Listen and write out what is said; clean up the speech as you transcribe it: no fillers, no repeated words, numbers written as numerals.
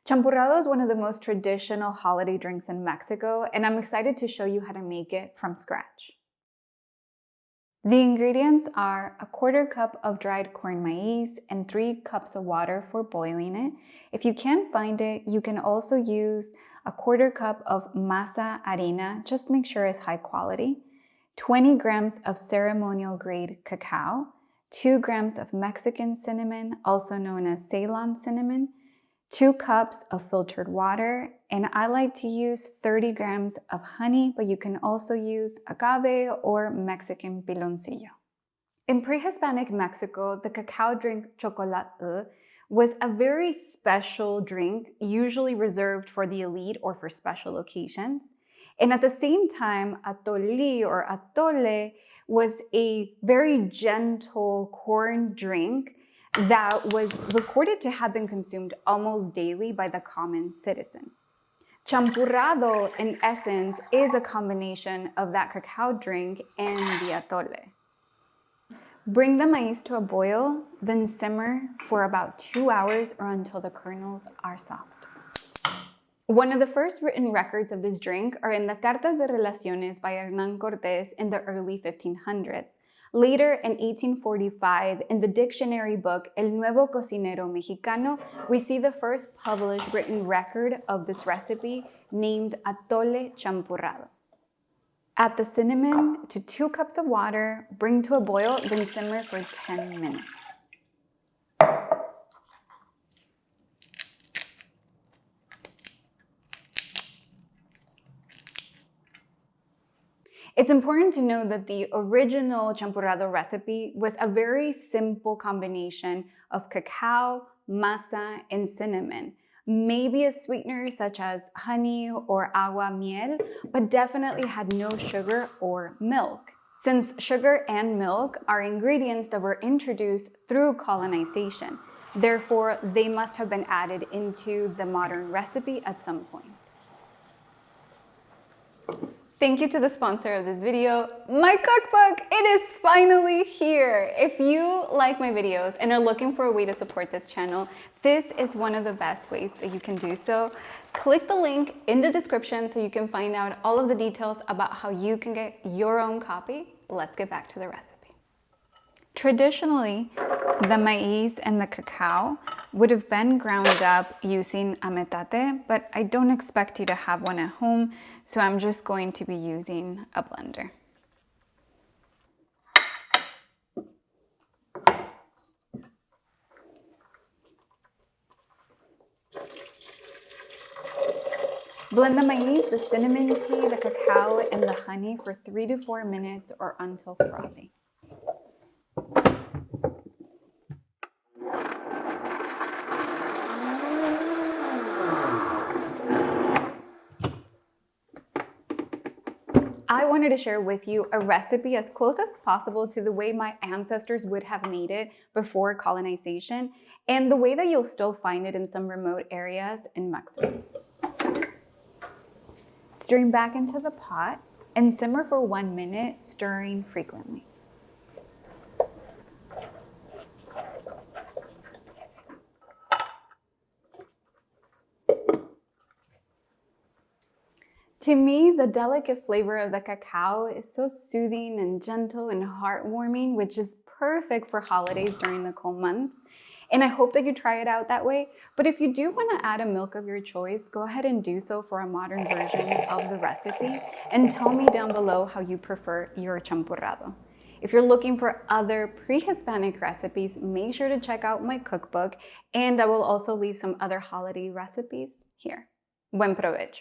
Champurrado is one of the most traditional holiday drinks in Mexico, and I'm excited to show you how to make it from scratch. The ingredients are a 1/4 cup of dried corn maize and 3 cups of water for boiling it. If you can't find it, you can also use a 1/4 cup of masa harina, just make sure it's high quality, 20 grams of ceremonial grade cacao, 2 grams of Mexican cinnamon, also known as Ceylon cinnamon, 2 cups of filtered water, and I like to use 30 grams of honey, but you can also use agave or Mexican piloncillo. In pre-Hispanic Mexico, the cacao drink chocolate was a very special drink, usually reserved for the elite or for special occasions. And at the same time, atole or atole was a very gentle corn drink that was recorded to have been consumed almost daily by the common citizen. Champurrado, in essence, is a combination of that cacao drink and the atole. Bring the maize to a boil, then simmer for about 2 hours or until the kernels are soft. One of the first written records of this drink are in the Cartas de Relaciones by Hernán Cortés in the early 1500s. Later, in 1845, in the dictionary book El Nuevo Cocinero Mexicano, we see the first published written record of this recipe named atole champurrado. Add the cinnamon to 2 cups of water, bring to a boil, then simmer for 10 minutes. It's important to know that the original champurrado recipe was a very simple combination of cacao, masa, and cinnamon. Maybe a sweetener such as honey or agua miel, but definitely had no sugar or milk. Since sugar and milk are ingredients that were introduced through colonization, therefore they must have been added into the modern recipe at some point. Thank you to the sponsor of this video, my cookbook. It is finally here. If you like my videos and are looking for a way to support this channel, this is one of the best ways that you can do so. Click the link in the description so you can find out all of the details about how you can get your own copy. Let's get back to the recipe. Traditionally, the maize and the cacao would have been ground up using a metate, but I don't expect you to have one at home, so I'm just going to be using a blender. Blend the maize, the cinnamon tea, the cacao, and the honey for 3 to 4 minutes or until frothy. I wanted to share with you a recipe as close as possible to the way my ancestors would have made it before colonization, and the way that you'll still find it in some remote areas in Mexico. Strain back into the pot and simmer for 1 minute, stirring frequently. To me, the delicate flavor of the cacao is so soothing and gentle and heartwarming, which is perfect for holidays during the cold months. And I hope that you try it out that way. But if you do want to add a milk of your choice, go ahead and do so for a modern version of the recipe. And tell me down below how you prefer your champurrado. If you're looking for other pre-Hispanic recipes, make sure to check out my cookbook. And I will also leave some other holiday recipes here. Buen provecho.